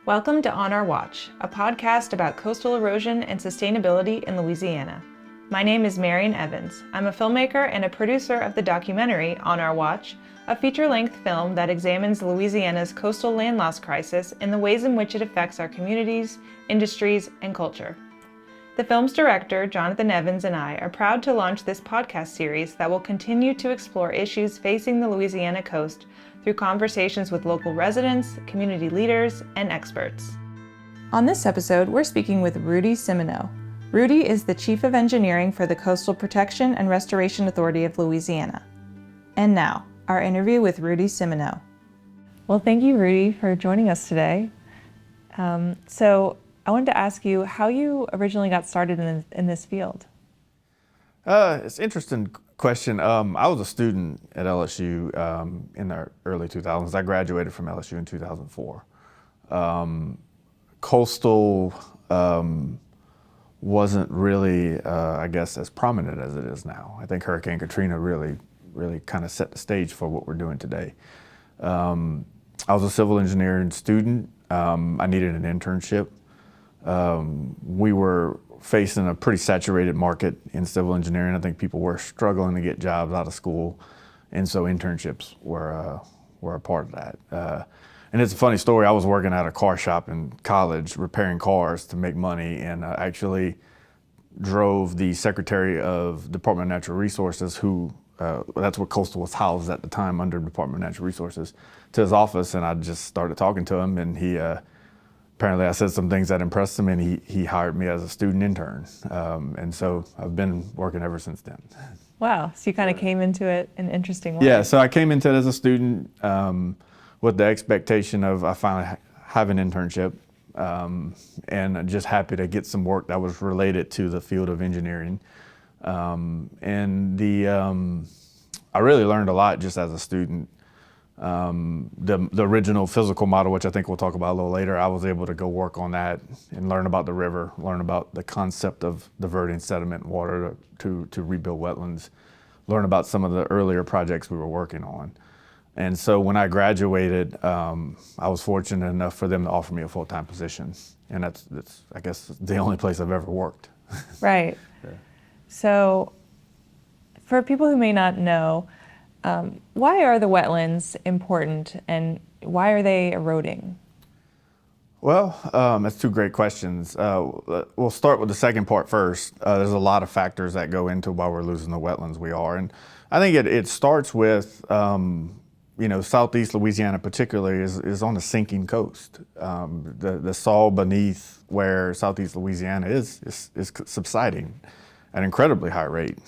Welcome to On Our Watch, a podcast about coastal erosion and sustainability in Louisiana. My name is Marian Evans. I'm a filmmaker and a producer of the documentary On Our Watch, a feature-length film that examines Louisiana's coastal land loss crisis and the ways in which it affects our communities, industries, and culture. The film's director, Jonathan Evans, and I are proud to launch this podcast series that will continue to explore issues facing the Louisiana coast through conversations with local residents, community leaders, and experts. On this episode, we're speaking with Rudy Simoneaux. Rudy is the Chief of Engineering for the Coastal Protection and Restoration Authority of Louisiana. And now, our interview with Rudy Simoneaux. Well, thank you, Rudy, for joining us today. So I wanted to ask you how you originally got started in this field. It's an interesting question. I was a student at LSU in the early 2000s. I graduated from LSU in 2004. Coastal wasn't really, I guess, as prominent as it is now. I think Hurricane Katrina really kind of set the stage for what we're doing today. I was a civil engineering student. I needed an internship. We were facing a pretty saturated market in civil engineering. I think people were struggling to get jobs out of school, and so internships were a part of that. And it's a funny story. I was working at a car shop in college, repairing cars to make money, and actually drove the Secretary of Department of Natural Resources, who that's what Coastal was housed at the time, under Department of Natural Resources, to his office, and I just started talking to him, and he apparently I said some things that impressed him, and he hired me as a student intern. And so I've been working ever since then. Wow, so you kind of came into it in an interesting way. Yeah, so I came into it as a student with the expectation of I finally have an internship, and I'm just happy to get some work that was related to the field of engineering. I really learned a lot just as a student. The original physical model, which I think we'll talk about a little later, I was able to go work on that and learn about the river, learn about the concept of diverting sediment and water to rebuild wetlands, learn about some of the earlier projects we were working on. And so when I graduated, I was fortunate enough for them to offer me a full-time position. And that's I guess, the only place I've ever worked. Right. Yeah. So for people who may not know, why are the wetlands important and why are they eroding? Well, that's two great questions. We'll start with the second part first. There's a lot of factors that go into why we're losing the wetlands we are. And I think it starts with, Southeast Louisiana particularly is on a sinking coast. The soil beneath where Southeast Louisiana is subsiding at an incredibly high rate.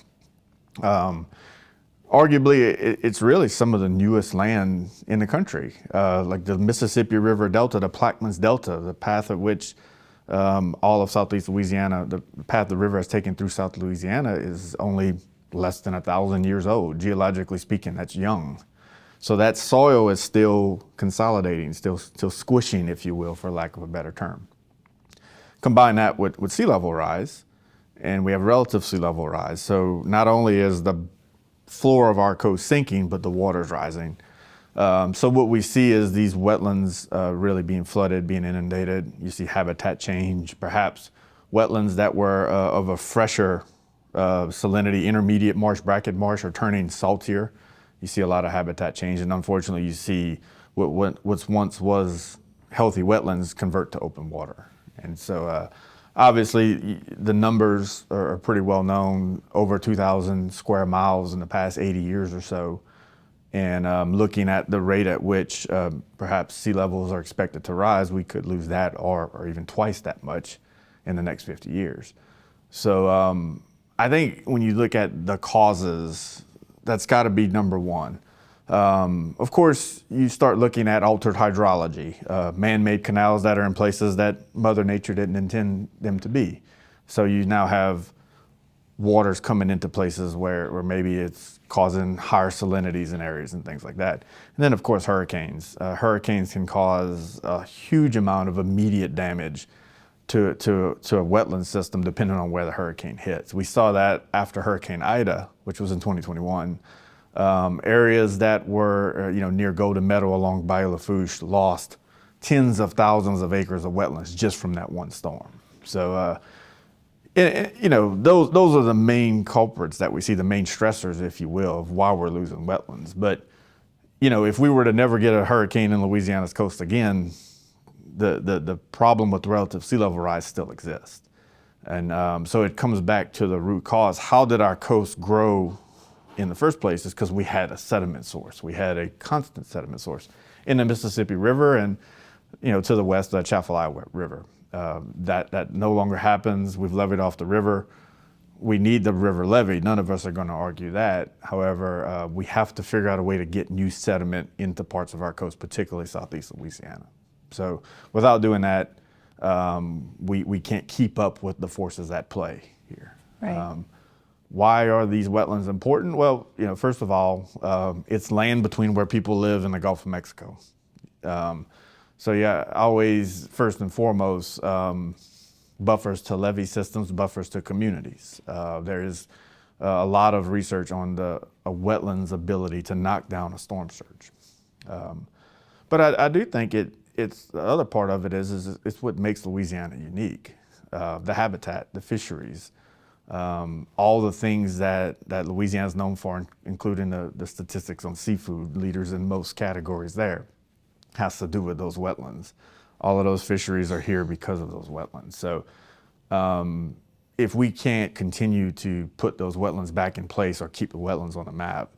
Arguably, it's really some of the newest land in the country, like the Mississippi River Delta, the Plaquemines Delta, the path of which all of Southeast Louisiana, the path the river has taken through South Louisiana is only less than 1,000 years old. Geologically speaking, that's young. So that soil is still consolidating, still squishing, if you will, for lack of a better term. Combine that with sea level rise, and we have relative sea level rise. So not only is the floor of our coast sinking, but the water's rising. So what we see is these wetlands really being flooded, being inundated. You see habitat change, perhaps wetlands that were of a fresher salinity, intermediate marsh, bracket marsh, are turning saltier. You see a lot of habitat change, and unfortunately you see what's once was healthy wetlands convert to open water. And so obviously, the numbers are pretty well known, over 2,000 square miles in the past 80 years or so. And looking at the rate at which perhaps sea levels are expected to rise, we could lose that or even twice that much in the next 50 years. So I think when you look at the causes, that's got to be number one. Of course, you start looking at altered hydrology, man-made canals that are in places that Mother Nature didn't intend them to be. So you now have waters coming into places where maybe it's causing higher salinities in areas and things like that. And then, of course, hurricanes. Hurricanes can cause a huge amount of immediate damage to a wetland system depending on where the hurricane hits. We saw that after Hurricane Ida, which was in 2021. Areas that were near Golden Meadow along Bayou Lafourche lost tens of thousands of acres of wetlands just from that one storm. So, those are the main culprits that we see, the main stressors, if you will, of why we're losing wetlands. But, if we were to never get a hurricane in Louisiana's coast again, the problem with relative sea level rise still exists. And so it comes back to the root cause. How did our coast grow in the first place? Is because we had a sediment source. We had a constant sediment source in the Mississippi River and, to the west, the Atchafalaya River. That no longer happens. We've levied off the river. We need the river levee. None of us are going to argue that. However, we have to figure out a way to get new sediment into parts of our coast, particularly southeast Louisiana. So without doing that, we can't keep up with the forces at play here. Right. Why are these wetlands important? Well, first of all, it's land between where people live and the Gulf of Mexico. So yeah, always first and foremost, buffers to levee systems, buffers to communities. There is a lot of research on a wetland's ability to knock down a storm surge. But I do think it's the other part of it is it's what makes Louisiana unique. The habitat, the fisheries, all the things that Louisiana is known for, including the statistics on seafood, leaders in most categories there, has to do with those wetlands. All of those fisheries are here because of those wetlands. So if we can't continue to put those wetlands back in place or keep the wetlands on the map,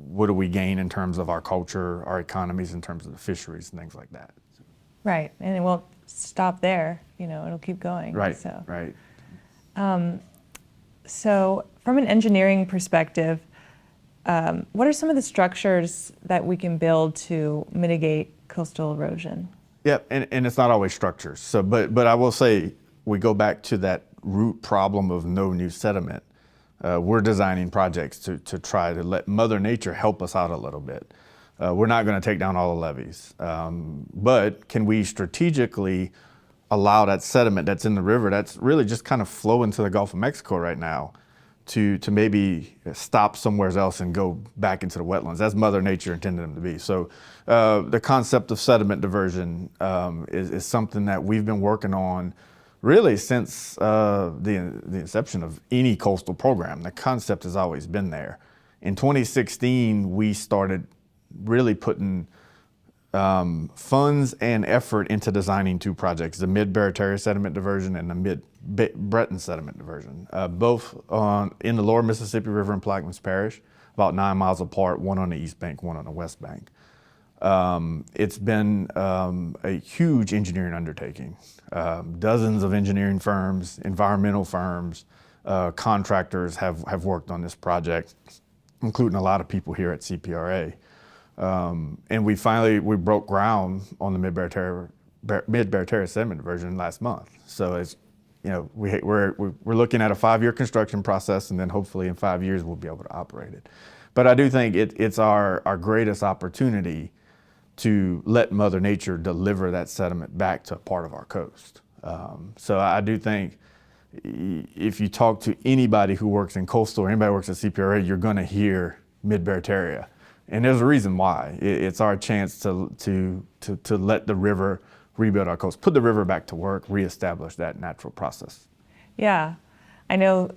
what do we gain in terms of our culture, our economies, in terms of the fisheries and things like that? Right, and it won't stop there. It'll keep going. Right, so. right. So from an engineering perspective, what are some of the structures that we can build to mitigate coastal erosion? Yeah, and it's not always structures. So, but I will say we go back to that root problem of no new sediment. We're designing projects to try to let Mother Nature help us out a little bit. We're not going to take down all the levees, but can we strategically allow that sediment that's in the river that's really just kind of flowing to the Gulf of Mexico right now to maybe stop somewhere else and go back into the wetlands, as Mother Nature intended them to be. So the concept of sediment diversion is something that we've been working on really since the inception of any coastal program. The concept has always been there. In 2016, we started really putting funds and effort into designing two projects, the Mid-Barataria Sediment Diversion and the Mid-Breton Sediment Diversion, both in the lower Mississippi River in Plaquemines Parish, about 9 miles apart, one on the east bank, one on the west bank. It's been a huge engineering undertaking. Dozens of engineering firms, environmental firms, contractors have worked on this project, including a lot of people here at CPRA. And we broke ground on the Mid-Barataria Sediment Diversion last month. So it's, we're looking at a 5-year construction process, and then hopefully in 5 years we'll be able to operate it. But I do think it's our greatest opportunity to let Mother Nature deliver that sediment back to a part of our coast. So I do think if you talk to anybody who works in coastal or anybody who works at CPRA, you're going to hear Mid-Barataria. And there's a reason why. It's our chance to let the river rebuild our coast, put the river back to work, reestablish that natural process. Yeah, I know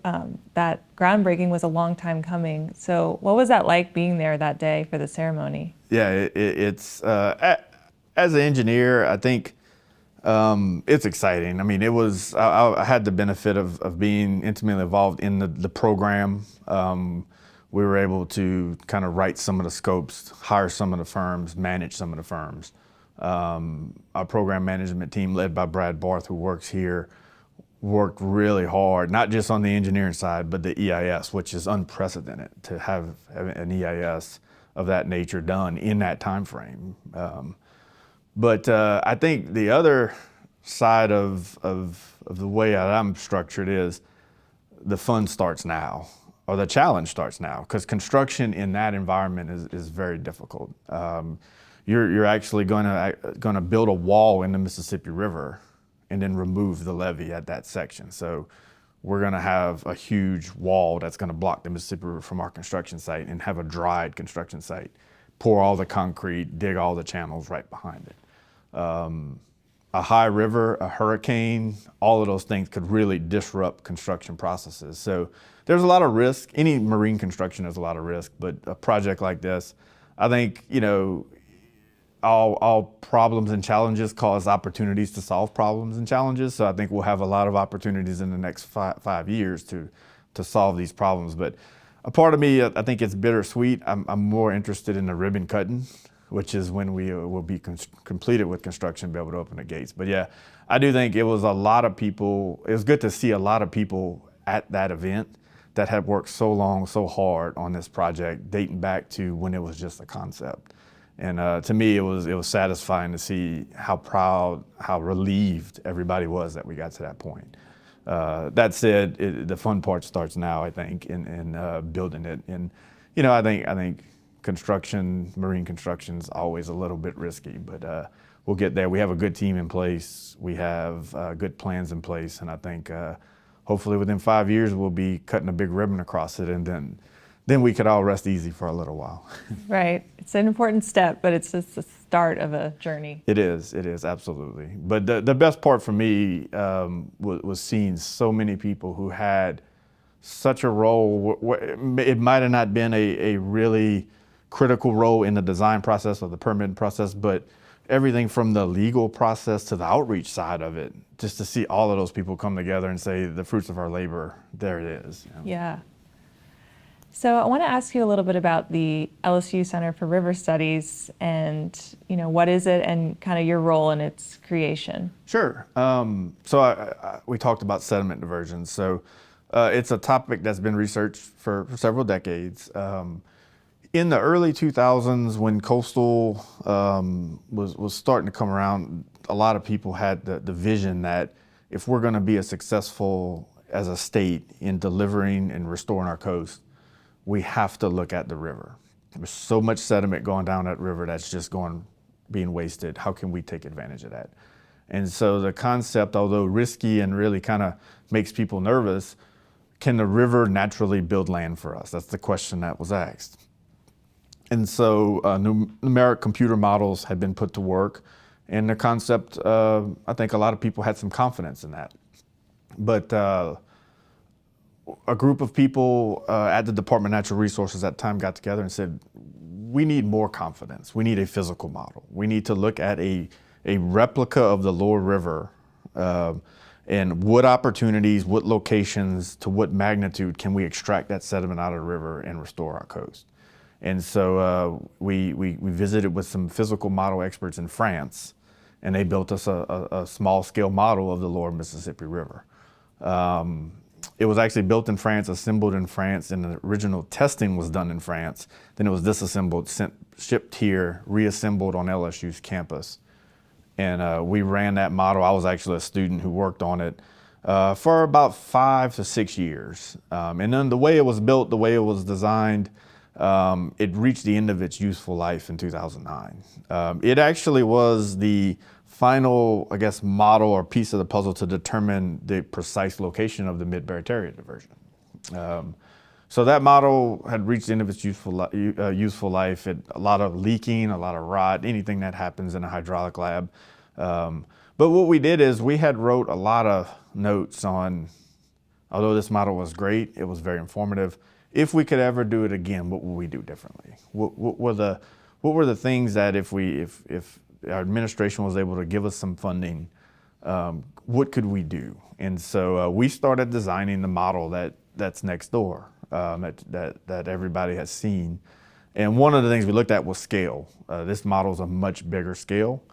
that groundbreaking was a long time coming. So what was that like being there that day for the ceremony? Yeah, it's as an engineer, I think it's exciting. I mean, I had the benefit of being intimately involved in the program. We were able to kind of write some of the scopes, hire some of the firms, manage some of the firms. Our program management team, led by Brad Barth, who works here, worked really hard, not just on the engineering side, but the EIS, which is unprecedented to have an EIS of that nature done in that time frame. But I think the other side of the way that I'm structured is the fun starts now, or the challenge starts now, because construction in that environment is very difficult. You're actually going to build a wall in the Mississippi River and then remove the levee at that section. So we're going to have a huge wall that's going to block the Mississippi River from our construction site and have a dried construction site. pour all the concrete, dig all the channels right behind it. A high river, a hurricane, all of those things could really disrupt construction processes. So there's a lot of risk. Any marine construction has a lot of risk, but a project like this, I think, all problems and challenges cause opportunities to solve problems and challenges. So I think we'll have a lot of opportunities in the next 5 years to solve these problems. But a part of me, I think it's bittersweet. I'm more interested in the ribbon cutting, which is when we will be completed with construction, be able to open the gates. But yeah, I do think it was a lot of people. It was good to see a lot of people at that event that had worked so long, so hard on this project, dating back to when it was just a concept. And to me, it was satisfying to see how proud, how relieved everybody was that we got to that point. That said, the fun part starts now, I think, in building it. And I think marine construction is always a little bit risky, but we'll get there. We have a good team in place. We have good plans in place, and I think hopefully within 5 years we'll be cutting a big ribbon across it, and then we could all rest easy for a little while. Right. It's an important step, but it's just the start of a journey. It is, absolutely. But the best part for me was seeing so many people who had such a role. It might have not been a really critical role in the design process or the permitting process, but everything from the legal process to the outreach side of it, just to see all of those people come together and say the fruits of our labor, there it is. Yeah. So I want to ask you a little bit about the LSU Center for River Studies and, what is it and kind of your role in its creation? Sure. So we talked about sediment diversion. So it's a topic that's been researched for several decades. In the early 2000s, when coastal was starting to come around, a lot of people had the vision that if we're going to be as successful as a state in delivering and restoring our coast, we have to look at the river. There's so much sediment going down that river that's just being wasted. How can we take advantage of that? And so the concept, although risky and really kind of makes people nervous, can the river naturally build land for us? That's the question that was asked. And so numeric computer models had been put to work, and the concept, I think a lot of people had some confidence in that. But a group of people at the Department of Natural Resources at the time got together and said, we need more confidence. We need a physical model. We need to look at a replica of the lower river and what opportunities, what locations, to what magnitude can we extract that sediment out of the river and restore our coast. And so we visited with some physical model experts in France, and they built us a small scale model of the lower Mississippi River. It was actually built in France, assembled in France, and the original testing was done in France. Then it was disassembled, shipped here, reassembled on LSU's campus. And we ran that model. I was actually a student who worked on it for about 5 to 6 years. And then the way it was built, the way it was designed, it reached the end of its useful life in 2009. It actually was the final, model or piece of the puzzle to determine the precise location of the Mid-Barataria diversion. So that model had reached the end of its useful life. A lot of leaking, a lot of rot, anything that happens in a hydraulic lab. But what we did is we had wrote a lot of notes on, although this model was great, it was very informative. If we could ever do it again, what would we do differently? What were the things that if our administration was able to give us some funding, what could we do? And so we started designing the model that's next door, that everybody has seen. And one of the things we looked at was scale. This model is a much bigger scale.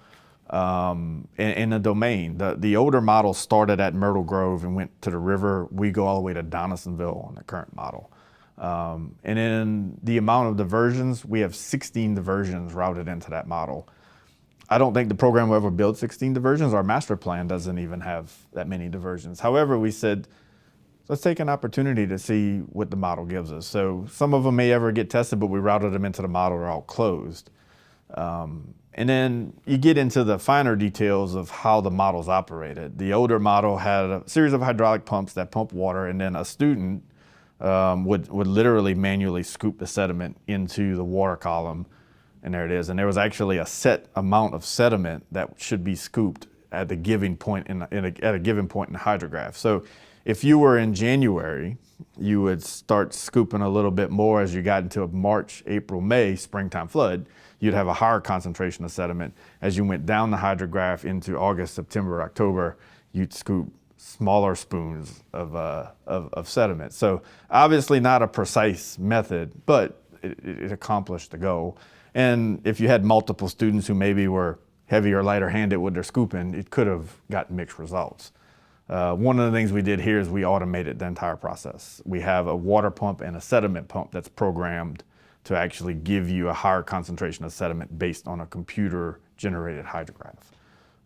In the domain, the older model started at Myrtle Grove and went to the river. We go all the way to Donaldsonville on the current model. And in the amount of diversions, we have 16 diversions routed into that model. I don't think the program will ever build 16 diversions. Our master plan doesn't even have that many diversions. However, we said, let's take an opportunity to see what the model gives us. So some of them may ever get tested, but we routed them into the model, they're all closed. And then you get into the finer details of how the models operated. The older model had a series of hydraulic pumps that pump water, and then a student would literally manually scoop the sediment into the water column, and there it is. And there was actually a set amount of sediment that should be scooped at the given point at a given point in the hydrograph. So if you were in January, you would start scooping a little bit more as you got into March, April, May, springtime flood. You'd have a higher concentration of sediment. As you went down the hydrograph into August, September, October, you'd scoop smaller spoons of sediment. So obviously not a precise method, but it accomplished the goal. And if you had multiple students who maybe were heavy or lighter handed with their scooping, it could have gotten mixed results. One of the things we did here is we automated the entire process. We have a water pump and a sediment pump that's programmed to actually give you a higher concentration of sediment based on a computer generated hydrograph.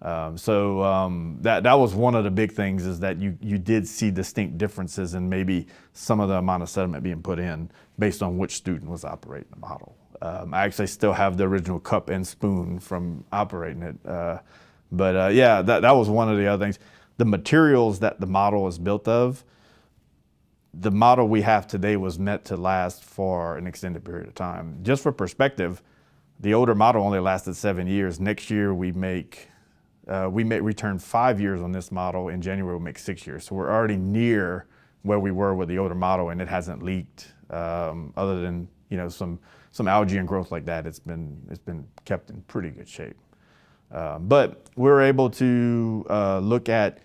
That was one of the big things, is that you did see distinct differences in maybe some of the amount of sediment being put in based on which student was operating the model. I actually still have the original cup and spoon from operating it. Yeah, that was one of the other things. The materials that the model is built of, the model we have today was meant to last for an extended period of time. Just for perspective, the older model only lasted 7 years. Next year we return 5 years on this model. In January we'll make 6 years. So we're already near where we were with the older model, and it hasn't leaked. Other than some algae and growth like that, it's been kept in pretty good shape. But we're able to look at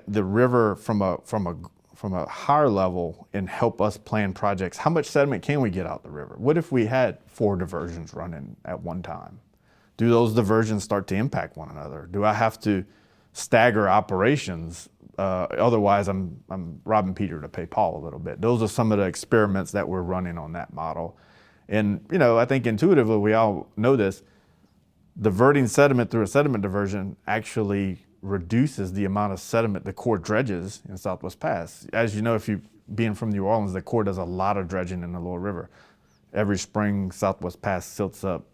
the river from a higher level and help us plan projects. How much sediment can we get out the river? What if we had 4 diversions running at one time? Do those diversions start to impact one another? Do I have to stagger operations? Otherwise, I'm robbing Peter to pay Paul a little bit. Those are some of the experiments that we're running on that model. And I think intuitively we all know this. Diverting sediment through a sediment diversion actually reduces the amount of sediment the Corps dredges in Southwest Pass. As you know, if you being from New Orleans, the Corps does a lot of dredging in the lower river. Every spring, Southwest Pass silts up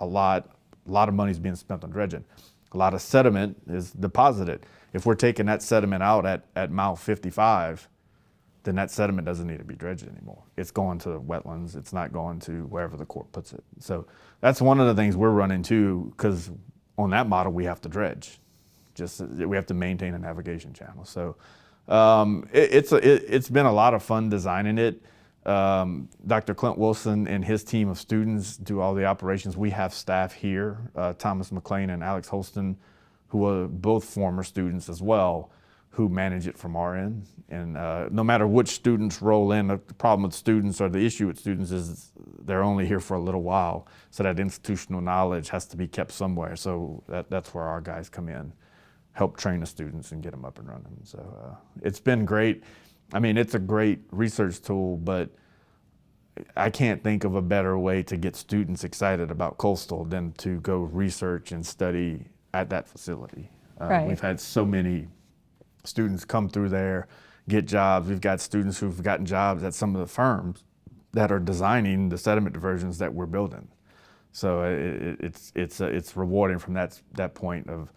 a lot. A lot of money is being spent on dredging. A lot of sediment is deposited. If we're taking that sediment out at mile 55, then that sediment doesn't need to be dredged anymore. It's going to the wetlands. It's not going to wherever the Corps puts it. So that's one of the things we're running too, because on that model we have to dredge. We have to maintain a navigation channel. So it's been a lot of fun designing it. Dr. Clint Wilson and his team of students do all the operations. We have staff here, Thomas McLean and Alex Holston, who are both former students as well, who manage it from our end. And no matter which students roll in, the problem with students or the issue with students is they're only here for a little while. So that institutional knowledge has to be kept somewhere. So that's where our guys come in, help train the students and get them up and running. So it's been great. I mean, it's a great research tool, but I can't think of a better way to get students excited about coastal than to go research and study at that facility. Right. We've had so many students come through there, get jobs. We've got students who've gotten jobs at some of the firms that are designing the sediment diversions that we're building. So it's rewarding from that point of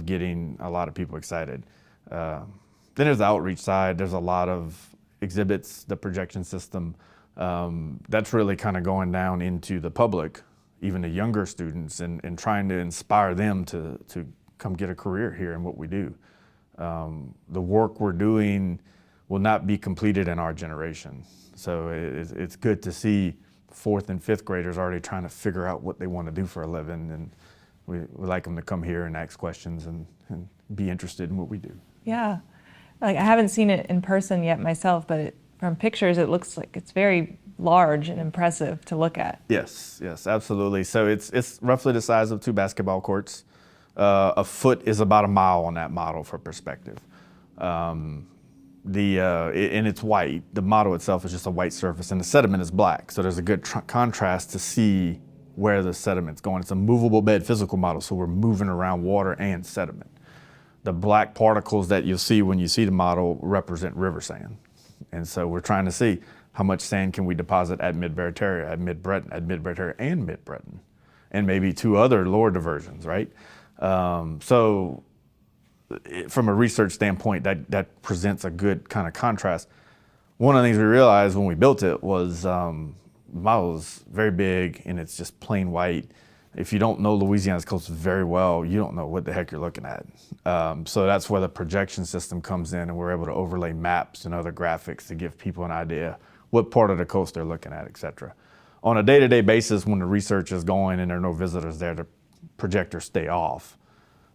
getting a lot of people excited. Then there's the outreach side. There's a lot of exhibits, the projection system. That's really kind of going down into the public, even the younger students, and trying to inspire them to come get a career here in what we do. The work we're doing will not be completed in our generation. So it's good to see 4th and 5th graders already trying to figure out what they want to do for a living. And we like them to come here and ask questions and be interested in what we do. Yeah. Like, I haven't seen it in person yet myself, but from pictures it looks like it's very large and impressive to look at. Yes, absolutely. So it's roughly the size of 2 basketball courts. A foot is about a mile on that model for perspective. And it's white. The model itself is just a white surface, and the sediment is black. So there's a good contrast to see where the sediment's going. It's a movable bed physical model, so we're moving around water and sediment. The black particles that you'll see when you see the model represent river sand. And so we're trying to see how much sand can we deposit at Mid-Barataria, at Mid-Breton, at Mid-Barataria and Mid-Breton, and maybe 2 other lower diversions, right? So from a research standpoint, that presents a good kind of contrast. One of the things we realized when we built it was model is very big and it's just plain white. If you don't know Louisiana's coast very well, you don't know what the heck you're looking at. So that's where the projection system comes in, and we're able to overlay maps and other graphics to give people an idea what part of the coast they're looking at, et cetera. On a day-to-day basis, when the research is going and there are no visitors there, the projectors stay off.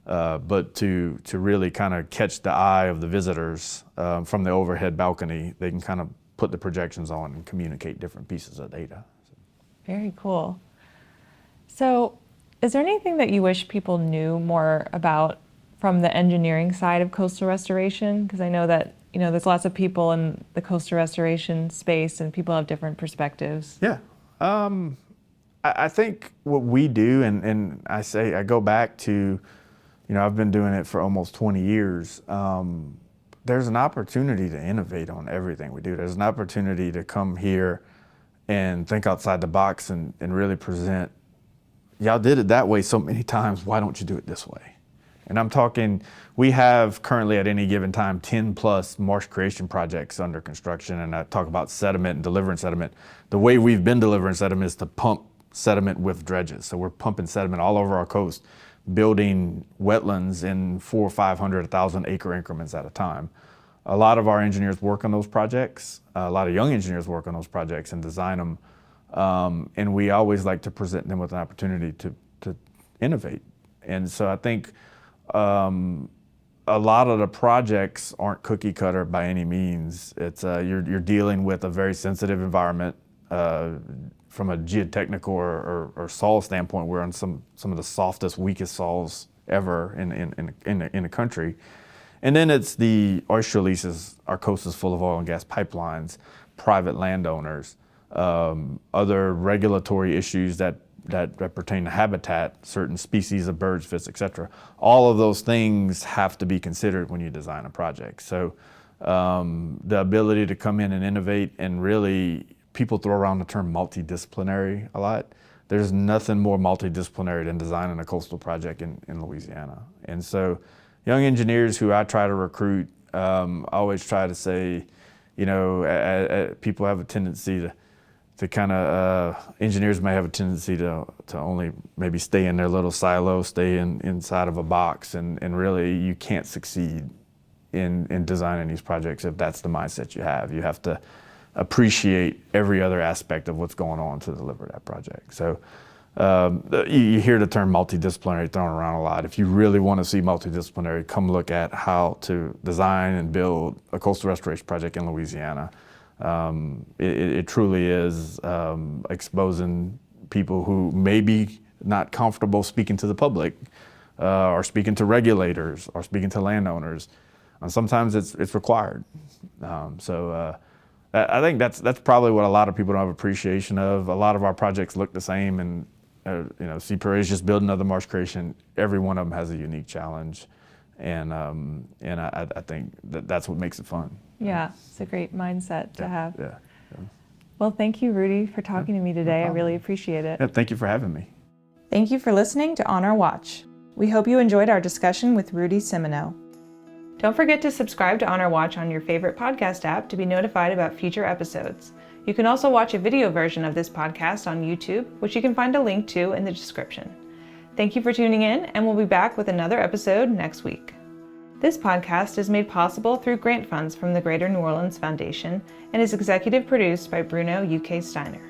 But to really kind of catch the eye of the visitors from the overhead balcony, they can kind of put the projections on and communicate different pieces of data. Very cool. So is there anything that you wish people knew more about from the engineering side of coastal restoration? Because I know that, there's lots of people in the coastal restoration space and people have different perspectives. Yeah. I think what we do, and I go back to, I've been doing it for almost 20 years. There's an opportunity to innovate on everything we do. There's an opportunity to come here and think outside the box and really present, y'all did it that way so many times, why don't you do it this way? And I'm talking, we have currently at any given time 10 plus marsh creation projects under construction, and I talk about sediment and delivering sediment. The way we've been delivering sediment is to pump sediment with dredges. So we're pumping sediment all over our coast, building wetlands in 400 or 500, 1,000 acre increments at a time. A lot of our engineers work on those projects. A lot of young engineers work on those projects and design them. And we always like to present them with an opportunity to innovate. And so I think a lot of the projects aren't cookie cutter by any means. It's you're dealing with a very sensitive environment from a geotechnical or soil standpoint. We're on some of the softest, weakest soils ever in the country. And then it's the oyster leases. Our coast is full of oil and gas pipelines, private landowners, other regulatory issues that pertain to habitat, certain species of birds, fish, et cetera. All of those things have to be considered when you design a project. So the ability to come in and innovate, and really, people throw around the term multidisciplinary a lot. There's nothing more multidisciplinary than designing a coastal project in Louisiana. And so young engineers who I try to recruit, I always try to say, people have a tendency to kind of, engineers may have a tendency to only maybe stay in their little silo, stay inside of a box, and really you can't succeed in designing these projects if that's the mindset you have. You have to appreciate every other aspect of what's going on to deliver that project. So you hear the term multidisciplinary thrown around a lot. If you really want to see multidisciplinary, come look at how to design and build a coastal restoration project in Louisiana. It truly is exposing people who may be not comfortable speaking to the public, or speaking to regulators, or speaking to landowners. And sometimes it's required. I think that's probably what a lot of people don't have appreciation of. A lot of our projects look the same, and CPRA is just building another marsh creation. Every one of them has a unique challenge, and I think that's what makes it fun. Yeah, it's a great mindset to have. Yeah. Well, thank you, Rudy, for talking to me today. I really appreciate it. Yeah, thank you for having me. Thank you for listening to On Our Watch. We hope you enjoyed our discussion with Rudy Simoneaux. Don't forget to subscribe to On Our Watch on your favorite podcast app to be notified about future episodes. You can also watch a video version of this podcast on YouTube, which you can find a link to in the description. Thank you for tuning in, and we'll be back with another episode next week. This podcast is made possible through grant funds from the Greater New Orleans Foundation and is executive produced by Bruno UK Steiner.